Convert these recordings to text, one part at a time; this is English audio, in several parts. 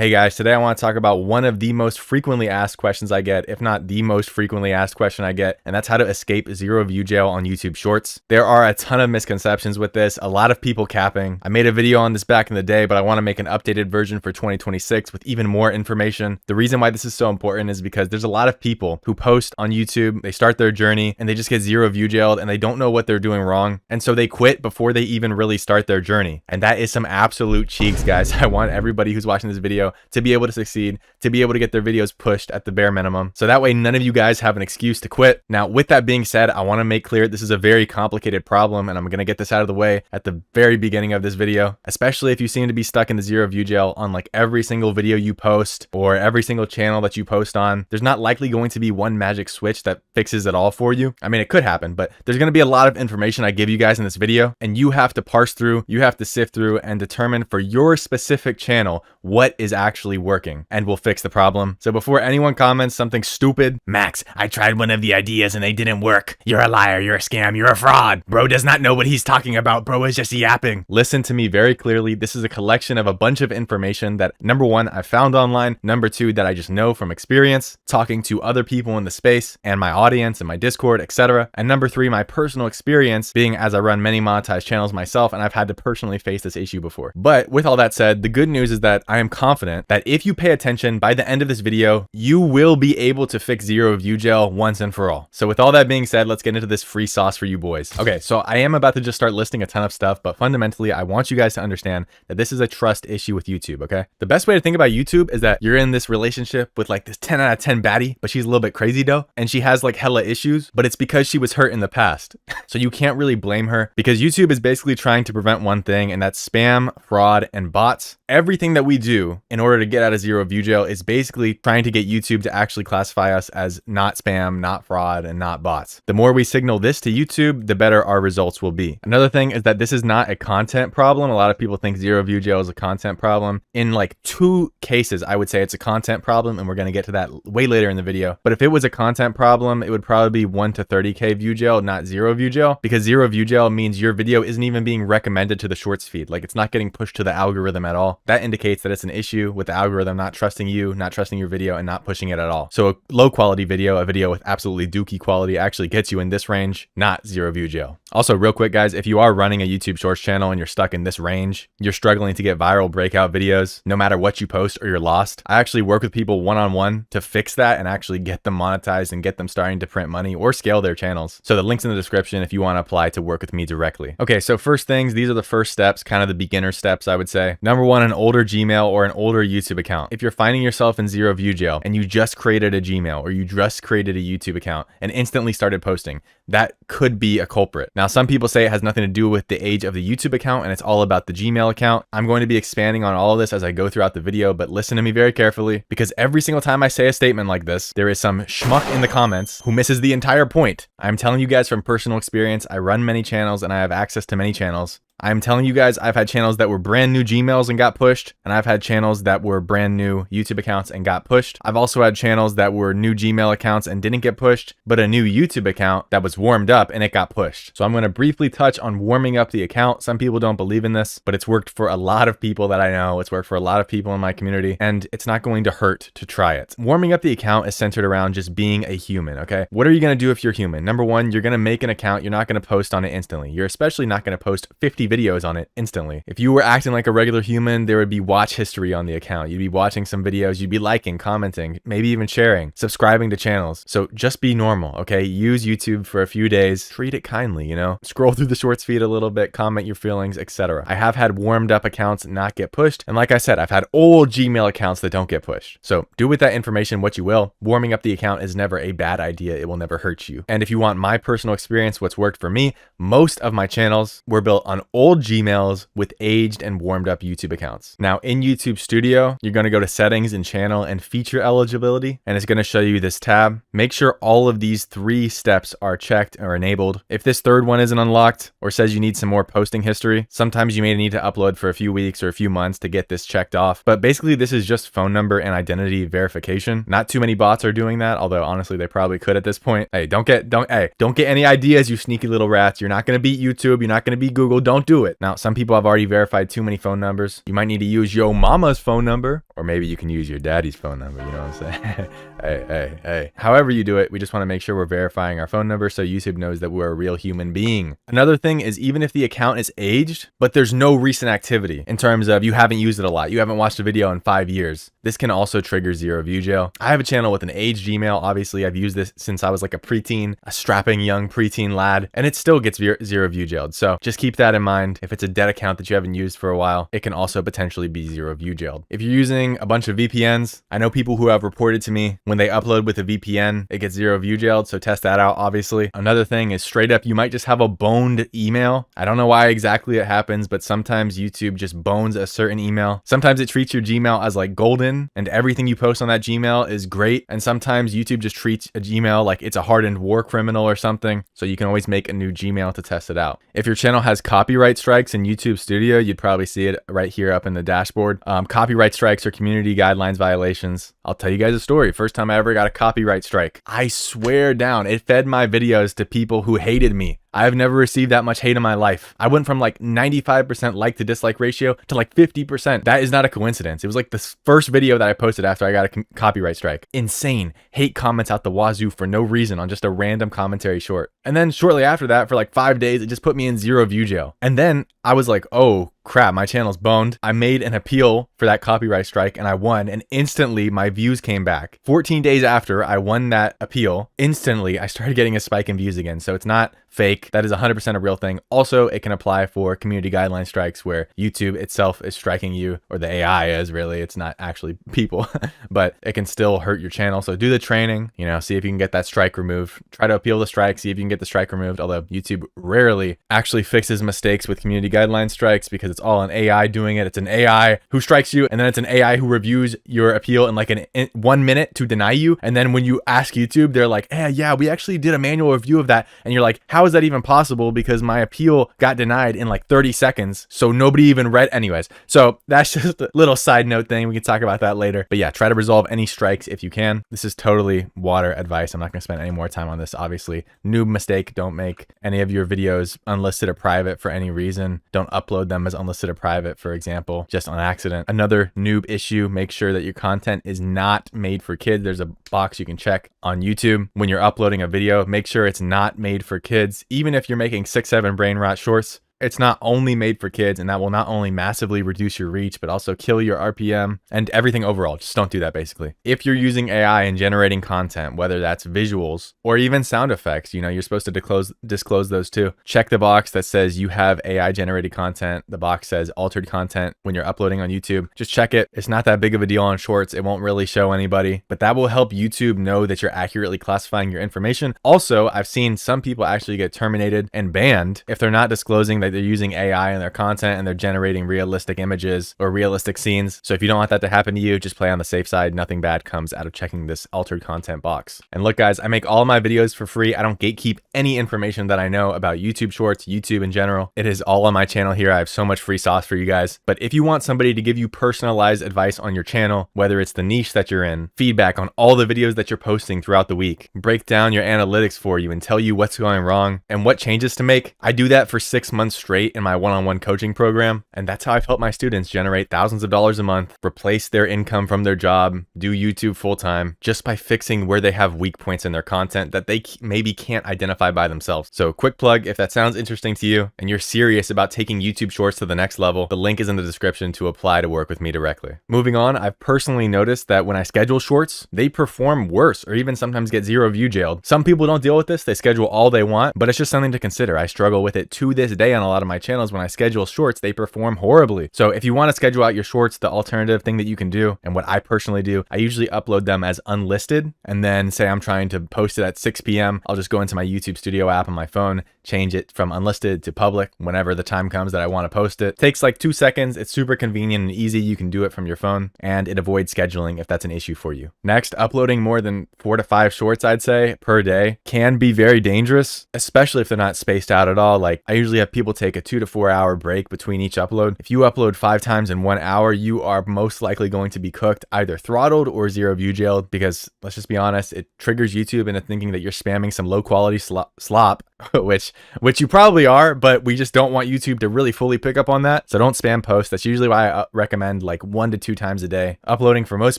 Hey guys, today I want to talk about one of the most frequently asked questions I get, if not the most frequently asked question I get, and that's how to escape zero view jail on YouTube Shorts. There are a ton of misconceptions with this, a lot of people capping. I made a video on this back in the day, but I want to make an updated version for 2026 with even more information. The reason why this is so important is because there's a lot of people who post on YouTube, they start their journey, and they just get zero view jailed, and they don't know what they're doing wrong, and so they quit before they even really start their journey. And that is some absolute cheeks, guys. I want everybody who's watching this video to be able to succeed, to be able to get their videos pushed at the bare minimum. So that way none of you guys have an excuse to quit. Now, with that being said, I want to make clear this is a very complicated problem, and I'm going to get this out of the way at the very beginning of this video, especially if you seem to be stuck in the zero view jail on like every single video you post or every single channel that you post on. There's not likely going to be one magic switch that fixes it all for you. I mean, it could happen, but there's going to be a lot of information I give you guys in this video, and you have to parse through, you have to sift through and determine for your specific channel what is actually working and will fix the problem. So before anyone comments something stupid, Max, I tried one of the ideas and they didn't work. You're a liar, you're a scam, you're a fraud. Bro does not know what he's talking about. Bro is just yapping. Listen to me very clearly. This is a collection of a bunch of information that, number one, I found online. Number two, that I just know from experience, talking to other people in the space and my audience and my Discord, etc. And number three, my personal experience being as I run many monetized channels myself, and I've had to personally face this issue before. But with all that said, the good news is that I am confident that if you pay attention, by the end of this video, you will be able to fix zero view jail once and for all. So with all that being said, let's get into this free sauce for you boys. Okay, so I am about to just start listing a ton of stuff, but fundamentally, I want you guys to understand that this is a trust issue with YouTube, okay? The best way to think about YouTube is that you're in this relationship with like this 10 out of 10 baddie, but she's a little bit crazy though, and she has like hella issues, but it's because she was hurt in the past. So you can't really blame her, because YouTube is basically trying to prevent one thing, and that's spam, fraud, and bots. Everything that we do in order to get out of zero view jail is basically trying to get YouTube to actually classify us as not spam, not fraud, and not bots. The more we signal this to YouTube, the better our results will be. Another thing is that this is not a content problem. A lot of people think zero view jail is a content problem. In like 2 cases, I would say it's a content problem, and we're going to get to that way later in the video. But if it was a content problem, it would probably be 1 to 30K view jail, not zero view jail, because zero view jail means your video isn't even being recommended to the shorts feed. Like, it's not getting pushed to the algorithm at all. That indicates that it's an issue with the algorithm not trusting you, not trusting your video, and not pushing it at all. So a low quality video, a video with absolutely dookie quality, actually gets you in this range, not zero view jail. Also, real quick guys, if you are running a YouTube Shorts channel and you're stuck in this range, you're struggling to get viral breakout videos, no matter what you post, or you're lost, I actually work with people one-on-one to fix that and actually get them monetized and get them starting to print money or scale their channels. So the link's in the description if you want to apply to work with me directly. Okay, so first things, these are the first steps, kind of the beginner steps, I would say. Number one, an older Gmail or an older YouTube account. If you're finding yourself in zero view jail and you just created a Gmail or you just created a YouTube account and instantly started posting, that could be a culprit. Now, some people say it has nothing to do with the age of the YouTube account and it's all about the Gmail account. I'm going to be expanding on all of this as I go throughout the video, but listen to me very carefully, because every single time I say a statement like this, there is some schmuck in the comments who misses the entire point. I'm telling you guys from personal experience. I run many channels and I have access to many channels. I'm telling you guys, I've had channels that were brand new Gmails and got pushed, and I've had channels that were brand new YouTube accounts and got pushed. I've also had channels that were new Gmail accounts and didn't get pushed, but a new YouTube account that was warmed up and it got pushed. So I'm going to briefly touch on warming up the account. Some people don't believe in this, but it's worked for a lot of people that I know. It's worked for a lot of people in my community, and it's not going to hurt to try it. Warming up the account is centered around just being a human, okay? What are you going to do if you're human? Number one, you're going to make an account. You're not going to post on it instantly. You're especially not going to post 50 videos on it instantly. If you were acting like a regular human, there would be watch history on the account. You'd be watching some videos, you'd be liking, commenting, maybe even sharing, subscribing to channels. So just be normal, okay? Use YouTube for a few days, treat it kindly, you know? Scroll through the shorts feed a little bit, comment your feelings, etc. I have had warmed up accounts not get pushed, and like I said, I've had old Gmail accounts that don't get pushed. So do with that information what you will. Warming up the account is never a bad idea. It will never hurt you. And if you want my personal experience, what's worked for me, most of my channels were built on old Gmails with aged and warmed up YouTube accounts. Now in YouTube Studio, you're going to go to settings and channel and feature eligibility, and it's going to show you this tab. Make sure all of these 3 steps are checked or enabled. If this third one isn't unlocked or says you need some more posting history, sometimes you may need to upload for a few weeks or a few months to get this checked off. But basically this is just phone number and identity verification. Not too many bots are doing that, although honestly they probably could at this point. Hey, don't get any ideas, you sneaky little rats. You're not going to beat YouTube. You're not going to beat Google. Don't do it. Now, some people have already verified too many phone numbers. You might need to use your mama's phone number, or maybe you can use your daddy's phone number. You know what I'm saying? Hey. However you do it, we just want to make sure we're verifying our phone number so YouTube knows that we're a real human being. Another thing is, even if the account is aged, but there's no recent activity in terms of you haven't used it a lot, you haven't watched a video in 5 years, this can also trigger zero view jail. I have a channel with an aged Gmail. Obviously, I've used this since I was like a preteen, a strapping young preteen lad, and it still gets zero view jailed. So just keep that in mind. If it's a dead account that you haven't used for a while, it can also potentially be zero view jailed. If you're using a bunch of VPNs, I know people who have reported to me when they upload with a VPN, it gets zero view jailed. So test that out, obviously. Another thing is straight up, you might just have a boned email. I don't know why exactly it happens, but sometimes YouTube just bones a certain email. Sometimes it treats your Gmail as like golden and everything you post on that Gmail is great. And sometimes YouTube just treats a Gmail like it's a hardened war criminal or something. So you can always make a new Gmail to test it out. If your channel has copyright strikes in YouTube Studio, you'd probably see it right here up in the dashboard. Copyright strikes are community guidelines violations. I'll tell you guys a story. First time I ever got a copyright strike, I swear down, it fed my videos to people who hated me. I've never received that much hate in my life. I went from like 95% like to dislike ratio to like 50%. That is not a coincidence. It was like the first video that I posted after I got a copyright strike. Insane. Hate comments out the wazoo for no reason on just a random commentary short. And then shortly after that, for like 5 days, it just put me in zero view jail. And then I was like, oh crap, my channel's boned. I made an appeal for that copyright strike and I won, and instantly my views came back. 14 days after I won that appeal, instantly I started getting a spike in views again. So it's not fake. That is 100% a real thing. Also, it can apply for community guideline strikes where YouTube itself is striking you, or the AI is really, it's not actually people, but it can still hurt your channel. So do the training, see if you can get that strike removed. Try to appeal the strike, see if you can get the strike removed. Although YouTube rarely actually fixes mistakes with community guideline strikes because it's all an AI doing it. It's an AI who strikes you, and then it's an AI who reviews your appeal in like 1 minute to deny you. And then when you ask YouTube, they're like, hey, yeah, we actually did a manual review of that. And you're like, how is that even possible? Because my appeal got denied in like 30 seconds. So nobody even read. Anyways, so that's just a little side note thing. We can talk about that later. But yeah, try to resolve any strikes if you can. This is totally water advice. I'm not going to spend any more time on this. Obviously, noob mistake. Don't make any of your videos unlisted or private for any reason. Don't upload them as unlisted or private, for example, just on accident. Another noob issue, make sure that your content is not made for kids. There's a box you can check on YouTube when you're uploading a video. Make sure it's not made for kids. Even if you're making 6-7 brain rot shorts, it's not only made for kids, and that will not only massively reduce your reach, but also kill your RPM and everything overall. Just don't do that, basically. If you're using AI and generating content, whether that's visuals or even sound effects, you're supposed to disclose those too. Check the box that says you have AI generated content. The box says altered content when you're uploading on YouTube. Just check it. It's not that big of a deal on shorts. It won't really show anybody, but that will help YouTube know that you're accurately classifying your information. Also, I've seen some people actually get terminated and banned if they're not disclosing that they're using AI in their content and they're generating realistic images or realistic scenes. So if you don't want that to happen to you, just play on the safe side. Nothing bad comes out of checking this altered content box. And look, guys, I make all my videos for free. I don't gatekeep any information that I know about YouTube Shorts, YouTube in general. It is all on my channel here. I have so much free sauce for you guys. But if you want somebody to give you personalized advice on your channel, whether it's the niche that you're in, feedback on all the videos that you're posting throughout the week, break down your analytics for you and tell you what's going wrong and what changes to make, I do that for 6 months straight in my one-on-one coaching program. And that's how I've helped my students generate thousands of dollars a month, replace their income from their job, do YouTube full-time, just by fixing where they have weak points in their content that they maybe can't identify by themselves. So quick plug, if that sounds interesting to you and you're serious about taking YouTube Shorts to the next level, the link is in the description to apply to work with me directly. Moving on, I've personally noticed that when I schedule shorts, they perform worse or even sometimes get zero view jailed. Some people don't deal with this. They schedule all they want, but it's just something to consider. I struggle with it to this day on a lot of my channels. When I schedule shorts, they perform horribly. So if you want to schedule out your shorts, the alternative thing that you can do, and what I personally do, I usually upload them as unlisted, and then say I'm trying to post it at 6 p.m. I'll just go into my YouTube Studio app on my phone, change it from unlisted to public whenever the time comes that I want to post it. Takes like 2 seconds. It's super convenient and easy. You can do it from your phone, and it avoids scheduling if that's an issue for you. Next, uploading more than 4 to 5 shorts, I'd say, per day can be very dangerous, especially if they're not spaced out at all. Like, I usually have people take a 2 to 4 hour break between each upload. If you upload 5 times in 1 hour, you are most likely going to be cooked, either throttled or zero view jailed, because let's just be honest, it triggers YouTube into thinking that you're spamming some low quality slop, which much, which you probably are, but we just don't want YouTube to really fully pick up on that. So don't spam post. That's usually why I recommend like 1 to 2 times a day uploading for most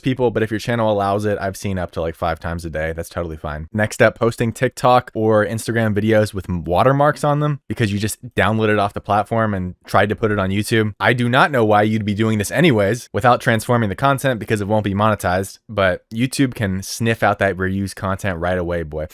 people. But if your channel allows it, I've seen up to like 5 times a day. That's totally fine. Next up, posting TikTok or Instagram videos with watermarks on them because you just downloaded it off the platform and tried to put it on YouTube. I do not know why you'd be doing this anyways without transforming the content because it won't be monetized, but YouTube can sniff out that reused content right away, boy.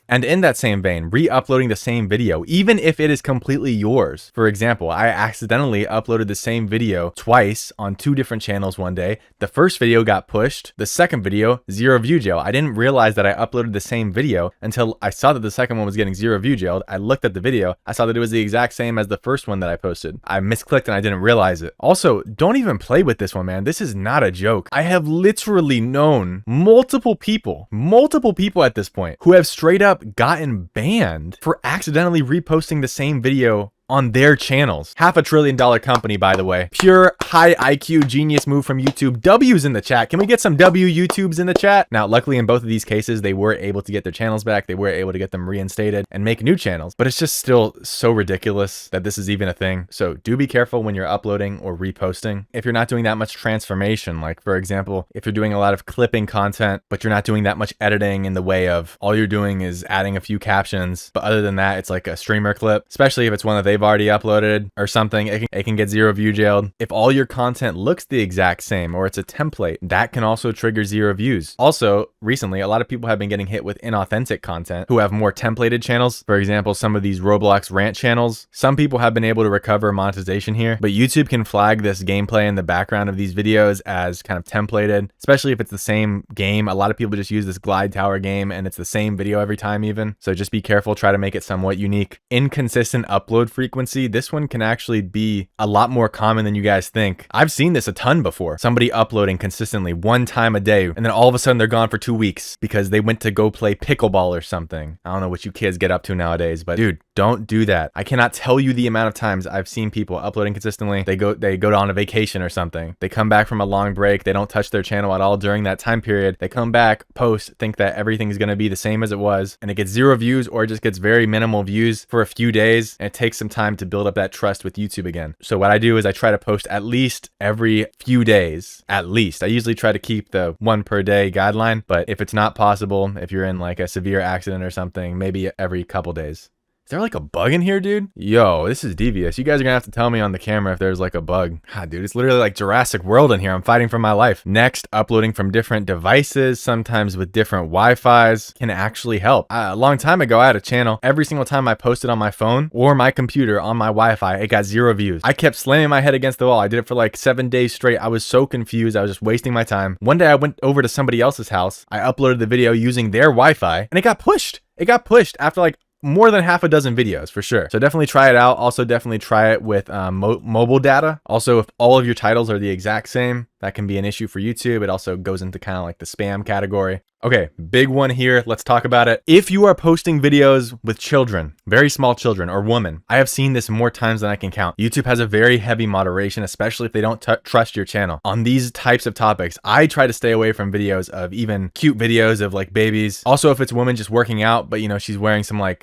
And in that same vein, re-uploading the same video, even if it is completely yours. For example, I accidentally uploaded the same video twice on 2 different channels one day. The first video got pushed. The second video, 0 view jail. I didn't realize that I uploaded the same video until I saw that the second one was getting 0 view jailed. I looked at the video. I saw that it was the exact same as the first one that I posted. I misclicked and I didn't realize it. Also, don't even play with this one, man. This is not a joke. I have literally known multiple people at this point who have straight up gotten banned for accidentally reposting the same video on their channels. $500 billion company, by the way. Pure high IQ genius move from YouTube. W's in the chat. Can we get some YouTubes in the chat? Now, luckily in both of these cases, they were able to get their channels back. They were able to get them reinstated and make new channels, but it's just still so ridiculous that this is even a thing. So do be careful when you're uploading or reposting. If you're not doing that much transformation, like for example, if you're doing a lot of clipping content, but you're not doing that much editing in the way of all you're doing is adding a few captions, but other than that, it's like a streamer clip, especially if it's one that they've already uploaded or something, it can get 0 view jailed. If all your content looks the exact same or it's a template, that can also trigger 0 views. Also, recently, a lot of people have been getting hit with inauthentic content who have more templated channels. For example, some of these Roblox rant channels. Some people have been able to recover monetization here, but YouTube can flag this gameplay in the background of these videos as kind of templated, especially if it's the same game. A lot of people just use this glide tower game and it's the same video every time even. So just be careful, try to make it somewhat unique. Inconsistent upload frequency. This one can actually be a lot more common than you guys think. I've seen this a ton before. Somebody uploading consistently 1 time a day, and then all of a sudden they're gone for 2 weeks because they went to go play pickleball or something. I don't know what you kids get up to nowadays, but dude, don't do that. I cannot tell you the amount of times I've seen people uploading consistently. They go on a vacation or something. They come back from a long break. They don't touch their channel at all during that time period. They come back, post, think that everything's going to be the same as it was, and it gets 0 views or it just gets very minimal views for a few days, and it takes some time to build up that trust with YouTube again. So what I do is I try to post at least every few days, at least. I usually try to keep the 1 per day guideline, but if it's not possible, if you're in like a severe accident or something, maybe every couple days. Is there like a bug in here, dude? Yo, this is devious. You guys are gonna have to tell me on the camera if there's like a bug. God, dude, it's literally like Jurassic World in here. I'm fighting for my life. Next, uploading from different devices, sometimes with different Wi-Fis, can actually help. A long time ago, I had a channel. Every single time I posted on my phone or my computer on my Wi-Fi, it got 0 views. I kept slamming my head against the wall. I did it for like 7 days straight. I was so confused. I was just wasting my time. One day I went over to somebody else's house. I uploaded the video using their Wi-Fi and it got pushed. It got pushed after like more than half a dozen videos for sure. So definitely try it out. Also definitely try it with mobile data. Also, if all of your titles are the exact same, that can be an issue for YouTube. It also goes into kind of like the spam category. Okay, big one here. Let's talk about it. If you are posting videos with children, very small children or women, I have seen this more times than I can count. YouTube has a very heavy moderation, especially if they don't trust your channel. On these types of topics, I try to stay away from videos of even cute videos of like babies. Also, if it's a woman just working out, but you know, she's wearing some like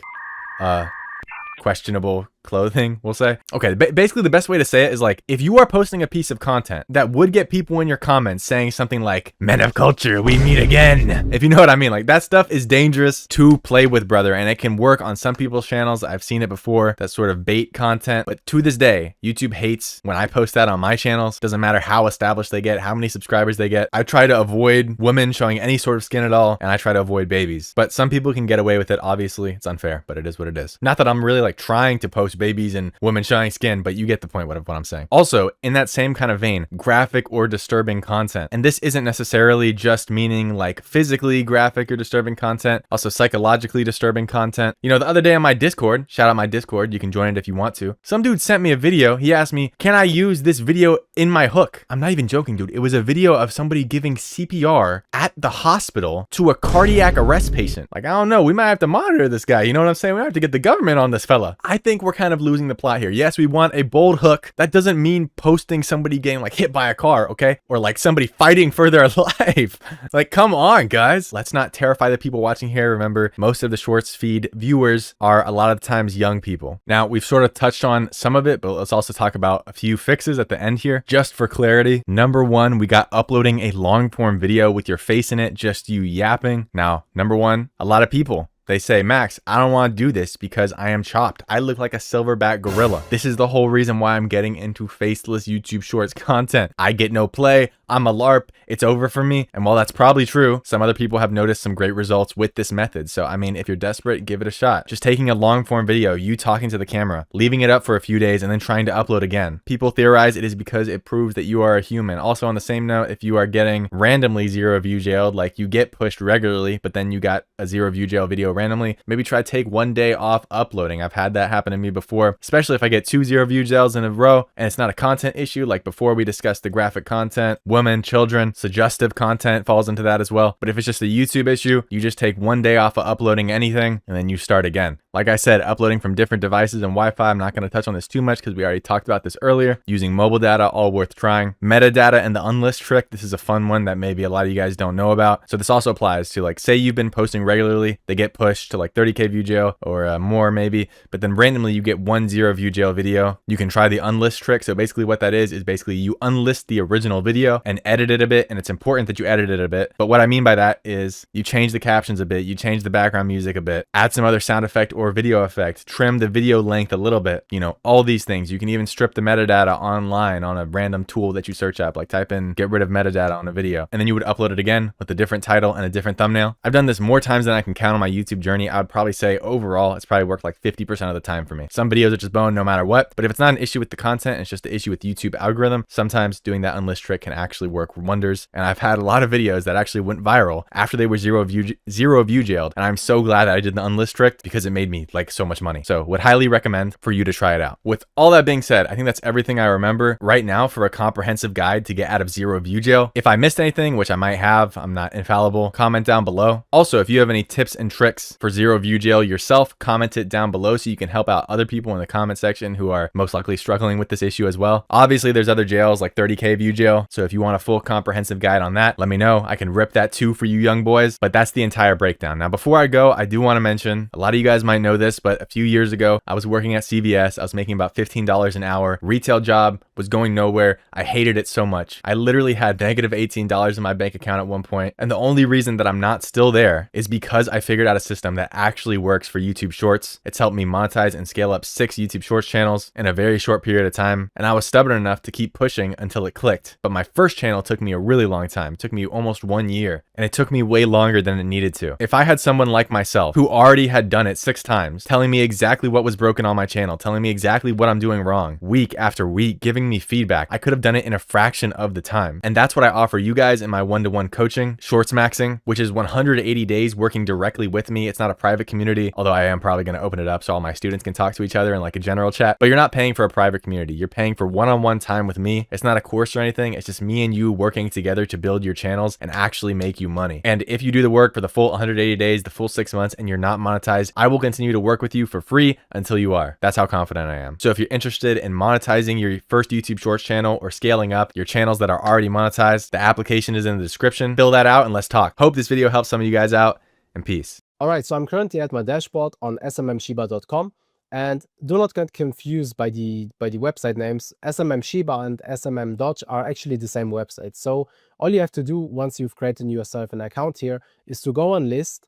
questionable clothing, we'll say. Okay, basically the best way to say it is like, if you are posting a piece of content that would get people in your comments saying something like, "Men of culture, we meet again." If you know what I mean, like that stuff is dangerous to play with, brother, and it can work on some people's channels. I've seen it before, that sort of bait content, but to this day, YouTube hates when I post that on my channels. Doesn't matter how established they get, how many subscribers they get. I try to avoid women showing any sort of skin at all, and I try to avoid babies, but some people can get away with it. Obviously, it's unfair, but it is what it is. Not that I'm really like trying to post babies and women showing skin, but you get the point of what I'm saying. Also, in that same kind of vein, graphic or disturbing content. And this isn't necessarily just meaning like physically graphic or disturbing content, also psychologically disturbing content. You know, the other day on my Discord, shout out my Discord, you can join it if you want to. Some dude sent me a video. He asked me, "Can I use this video in my hook?" I'm not even joking, dude. It was a video of somebody giving CPR at the hospital to a cardiac arrest patient. Like, I don't know, we might have to monitor this guy. You know what I'm saying? We have to get the government on this fella. I think we're kind of losing the plot here. Yes, we want a bold hook. That doesn't mean posting somebody getting like hit by a car, okay? Or like somebody fighting for their life. Like, come on, guys. Let's not terrify the people watching here. Remember, most of the shorts feed viewers are a lot of times young people. Now, we've sort of touched on some of it, but let's also talk about a few fixes at the end here, just for clarity. Number one, we got uploading a long form video with your face in it, just you yapping. Now, number one, a lot of people, they say, Max, I don't want to do this because I am chopped. I look like a silverback gorilla. This is the whole reason why I'm getting into faceless YouTube Shorts content. I get no play. I'm a LARP. It's over for me. And while that's probably true, some other people have noticed some great results with this method. So, I mean, if you're desperate, give it a shot. Just taking a long form video, you talking to the camera, leaving it up for a few days, and then trying to upload again. People theorize it is because it proves that you are a human. Also, on the same note, if you are getting randomly 0 view jailed, like you get pushed regularly, but then you got a 0 view jail video randomly, maybe try take 1 day off uploading. I've had that happen to me before, especially if I get 2 0 view jails in a row and it's not a content issue. Like before, we discussed the graphic content, women, children, suggestive content falls into that as well. But if it's just a YouTube issue, you just take 1 day off of uploading anything and then you start again. Like I said, uploading from different devices and Wi-Fi, I'm not going to touch on this too much because we already talked about this earlier. Using mobile data, all worth trying. Metadata and the unlist trick, this is a fun one that maybe a lot of you guys don't know about. So this also applies to, like, say you've been posting regularly, they get pushed to like 30K view jail or more maybe, but then randomly you get 1 0 view jail video. You can try the unlist trick. So basically what that is basically you unlist the original video and edit it a bit, and it's important that you edit it a bit. But what I mean by that is you change the captions a bit, you change the background music a bit, add some other sound effect or video effect, trim the video length a little bit, you know, all these things. You can even strip the metadata online on a random tool that you search up, like type in get rid of metadata on a video, and then you would upload it again with a different title and a different thumbnail. I've done this more times than I can count on my YouTube journey. I would probably say overall it's probably worked like 50% of the time for me. Some videos are just bone no matter what, but if it's not an issue with the content, it's just the issue with YouTube algorithm, sometimes doing that unlist trick can actually work wonders. And I've had a lot of videos that actually went viral after they were 0 view jailed, and I'm so glad that I did the unlist trick because it made me like so much money. So would highly recommend for you to try it out. With all that being said, I think that's everything I remember right now for a comprehensive guide to get out of 0 view jail. If I missed anything, which I might have, I'm not infallible, comment down below. Also, if you have any tips and tricks for 0 view jail yourself, comment it down below so you can help out other people in the comment section who are most likely struggling with this issue as well. Obviously, there's other jails like 30K view jail. So if you want a full comprehensive guide on that, let me know. I can rip that too for you young boys, but that's the entire breakdown. Now, before I go, I do want to mention, a lot of you guys might know this, but a few years ago, I was working at CVS. I was making about $15 an hour. Retail job was going nowhere. I hated it so much. I literally had negative $18 in my bank account at one point. And the only reason that I'm not still there is because I figured out a system that actually works for YouTube Shorts. It's helped me monetize and scale up 6 YouTube Shorts channels in a very short period of time. And I was stubborn enough to keep pushing until it clicked. But my first channel took me a really long time. It took me almost 1 year. And it took me way longer than it needed to. If I had someone like myself who already had done it 6 times, telling me exactly what was broken on my channel, telling me exactly what I'm doing wrong, week after week, giving me feedback, I could have done it in a fraction of the time. And that's what I offer you guys in my one-to-one coaching, Shorts Maxing, which is 180 days working directly with me. It's not a private community, although I am probably going to open it up so all my students can talk to each other in like a general chat. But you're not paying for a private community. You're paying for one-on-one time with me. It's not a course or anything. It's just me and you working together to build your channels and actually make you money. And if you do the work for the full 180 days, the full 6 months, and you're not monetized, I will continue to work with you for free until you are. That's how confident I am. So if you're interested in monetizing your first YouTube Shorts channel or scaling up your channels that are already monetized, the application is in the description. Fill that out and let's talk. Hope this video helps some of you guys out, and peace. All right, so I'm currently at my dashboard on smmshiba.com, and do not get confused by the website names. SMM Shiba and SMM Dodge are actually the same website. So all you have to do once you've created yourself an account here is to go on list,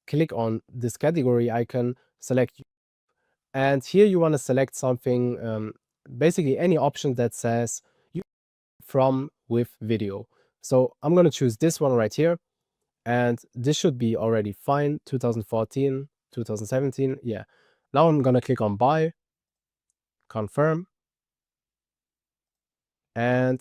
click on this category icon, select, and here you want to select something, basically any option that says you from with video. So I'm going to choose this one right here, and this should be already fine. 2014, 2017, yeah. Now I'm going to click on buy, confirm, and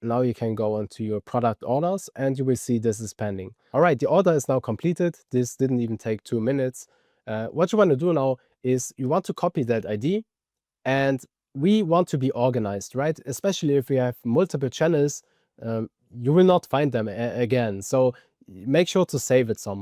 now you can go onto your product orders and you will see this is pending. All right, the order is now completed. This didn't even take 2 minutes. What you want to do now is you want to copy that ID, and we want to be organized, right? Especially if we have multiple channels, you will not find them again. So make sure to save it somewhere.